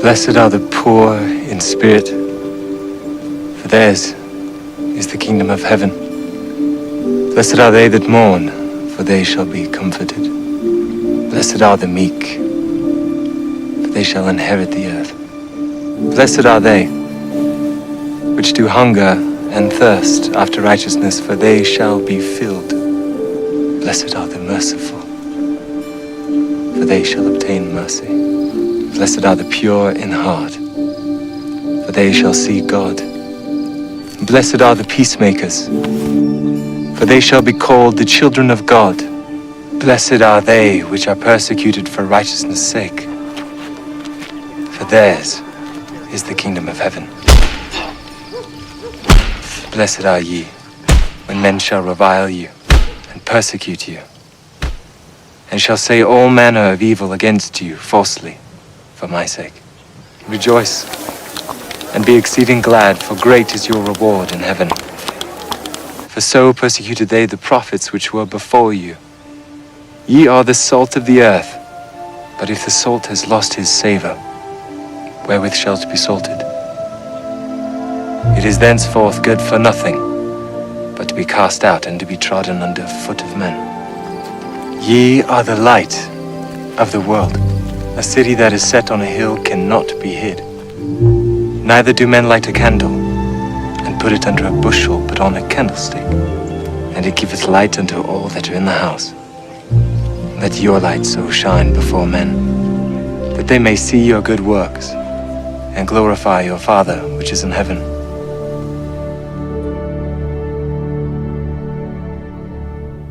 Blessed are the poor in spirit, for theirs is the kingdom of heaven. Blessed are they that mourn, for they shall be comforted. Blessed are the meek, for they shall inherit the earth. Blessed are they which do hunger and thirst after righteousness, for they shall be filled. Blessed are the merciful, for they shall obtain mercy. Blessed are the pure in heart, for they shall see God. Blessed are the peacemakers, for they shall be called the children of God. Blessed are they which are persecuted for righteousness' sake, for theirs is the kingdom of heaven. Blessed are ye, when men shall revile you, and persecute you, and shall say all manner of evil against you falsely, for my sake. Rejoice, and be exceeding glad, for great is your reward in heaven. For so persecuted they the prophets which were before you. Ye are the salt of the earth, but if the salt has lost his savour, wherewith shall it be salted? It is thenceforth good for nothing, but to be cast out and to be trodden under foot of men. Ye are the light of the world. A city that is set on a hill cannot be hid. Neither do men light a candle, and put it under a bushel, but on a candlestick, and it giveth light unto all that are in the house. Let your light so shine before men, that they may see your good works, and glorify your Father which is in heaven.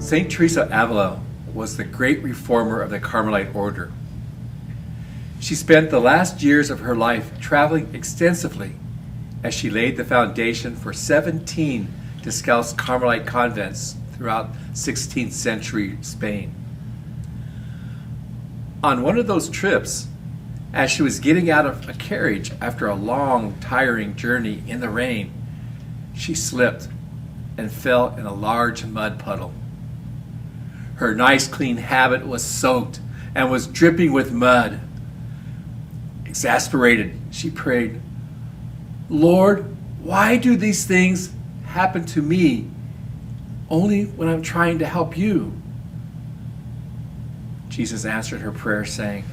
Saint Teresa of Avila was the great reformer of the Carmelite order. She spent the last years of her life traveling extensively as she laid the foundation for 17 Descalced Carmelite convents throughout 16th century Spain. On one of those trips, as she was getting out of a carriage after a long, tiring journey in the rain, she slipped and fell in a large mud puddle. Her nice, clean habit was soaked and was dripping with mud. Exasperated, she prayed, "Lord, why do these things happen to me only when I'm trying to help you?" Jesus answered her prayer saying,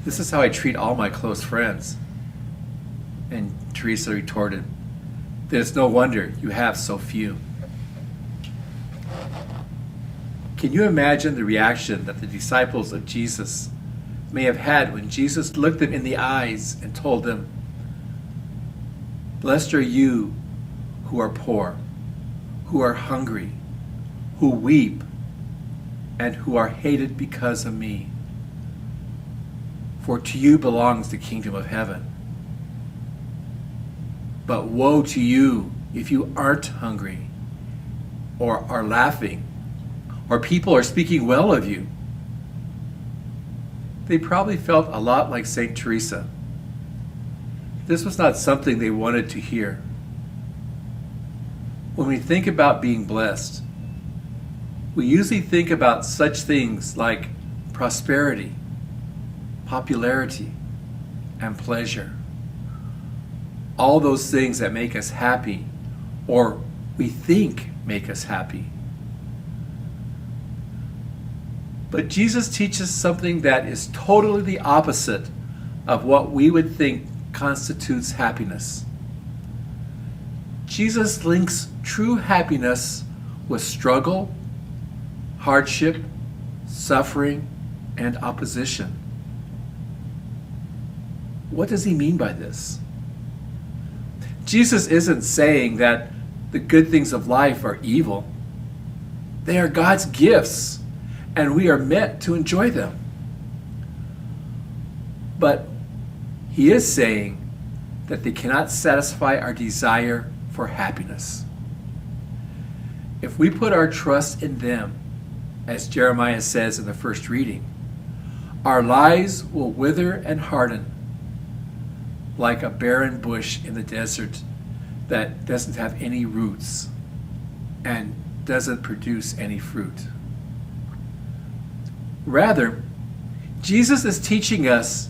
"This is how I treat all my close friends." And Teresa retorted, "Then it's no wonder you have so few." Can you imagine the reaction that the disciples of Jesus may have had when Jesus looked them in the eyes and told them, "Blessed are you who are poor, who are hungry, who weep, and who are hated because of me. For to you belongs the kingdom of heaven. But woe to you if you aren't hungry, or are laughing, or people are speaking well of you." They probably felt a lot like St. Teresa. This was not something they wanted to hear. When we think about being blessed, we usually think about such things like prosperity, popularity, and pleasure. All those things that make us happy, or we think make us happy. But Jesus teaches something that is totally the opposite of what we would think constitutes happiness. Jesus links true happiness with struggle, hardship, suffering, and opposition. What does he mean by this? Jesus isn't saying that the good things of life are evil. They are God's gifts, and we are meant to enjoy them. But he is saying that they cannot satisfy our desire for happiness. If we put our trust in them, as Jeremiah says in the first reading, our lives will wither and harden like a barren bush in the desert that doesn't have any roots and doesn't produce any fruit. Rather, Jesus is teaching us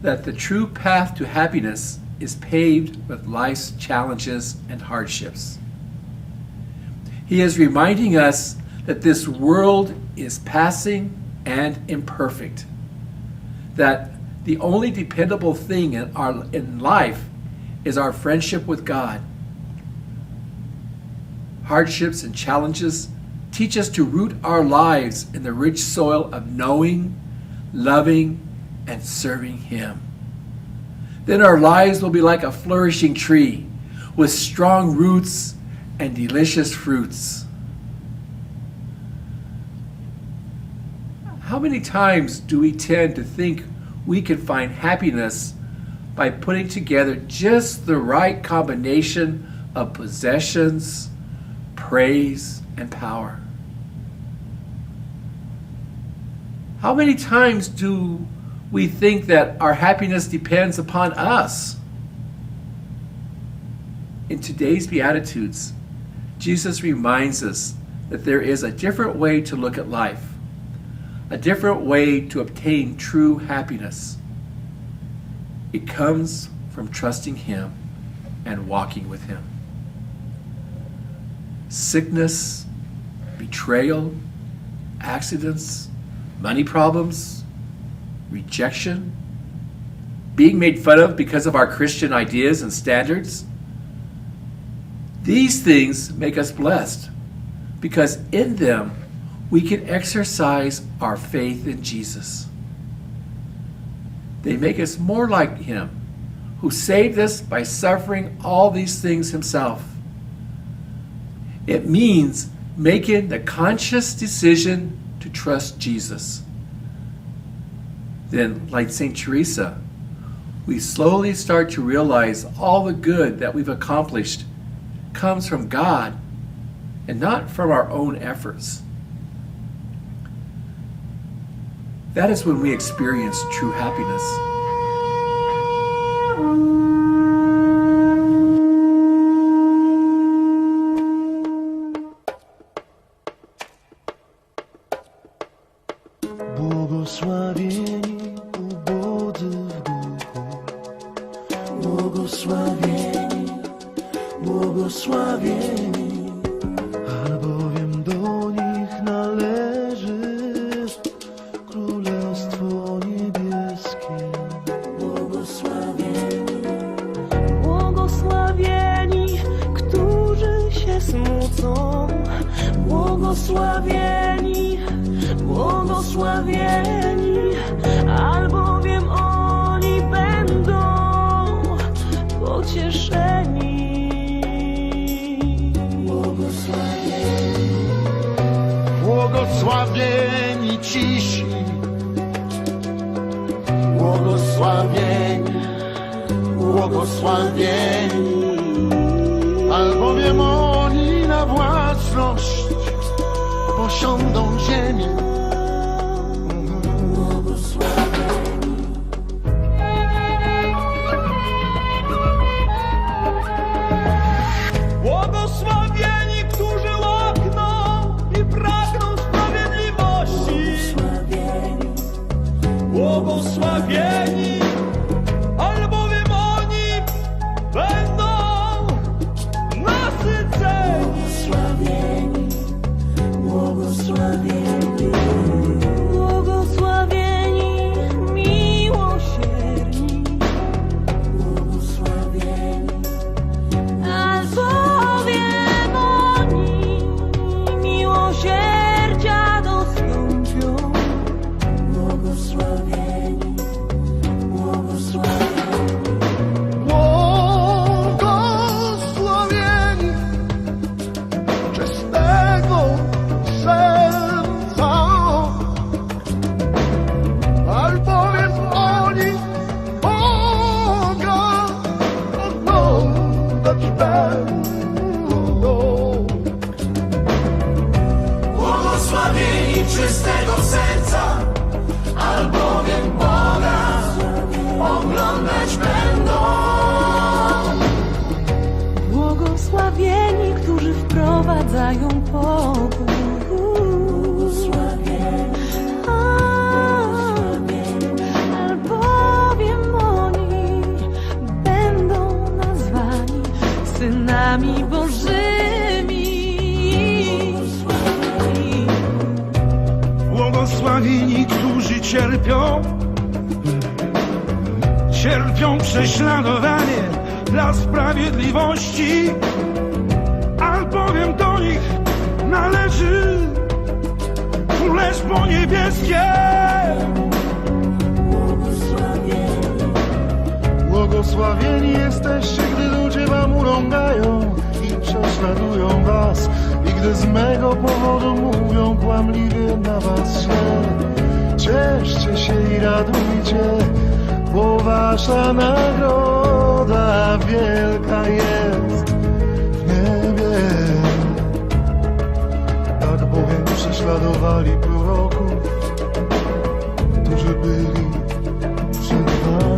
that the true path to happiness is paved with life's challenges and hardships. He is reminding us that this world is passing and imperfect, that the only dependable thing in life is our friendship with God. Hardships and challenges teach us to root our lives in the rich soil of knowing, loving, and serving Him. Then our lives will be like a flourishing tree with strong roots and delicious fruits. How many times do we tend to think we can find happiness by putting together just the right combination of possessions, praise, and power? How many times do we think that our happiness depends upon us? In today's Beatitudes, Jesus reminds us that there is a different way to look at life, a different way to obtain true happiness. It comes from trusting Him and walking with Him. Sickness, betrayal, accidents, money problems, rejection, being made fun of because of our Christian ideas and standards. These things make us blessed because in them we can exercise our faith in Jesus. They make us more like Him, who saved us by suffering all these things Himself. It means making the conscious decision to trust Jesus. Then, like St. Teresa, we slowly start to realize all the good that we've accomplished comes from God and not from our own efforts. That is when we experience true happiness. Błogosławieni ubodzy w duchu, błogosławieni, błogosławieni, albowiem do nich należy Królestwo Niebieskie. Błogosławieni, błogosławieni, którzy się smucą, błogosławieni, błogosławieni, albowiem oni będą pocieszeni. Błogosławieni, błogosławieni cisi, błogosławieni, błogosławieni, albowiem oni na własność posiądą ziemię. Błogosławieni, którzy łakną i pragną sprawiedliwości. Błogosławieni, albowiem oni będą nasyceni. Błogosławieni, błogosławieni, miłosierni. Błogosławieni, albowiem oni miłosierdzia dostąpią. Błogosławieni, błogosławieni. Błogosławieni czystego serca, albowiem oni Boga oglądać będą. Błogosławieni czystego serca, albowiem Boga oglądać będą. Błogosławieni, którzy wprowadzają pokój. Albowiem niewinni, którzy cierpią prześladowanie dla sprawiedliwości, albowiem do nich należy Królestwo Niebieskie. Błogosławieni jesteście, gdy ludzie wam urągają i prześladują was, i gdy z mego powodu mówią kłamliwie na was źle. Cieszcie się i radujcie, bo wasza nagroda wielka jest w niebie. Tak bowiem prześladowali proroków, którzy byli przed wami.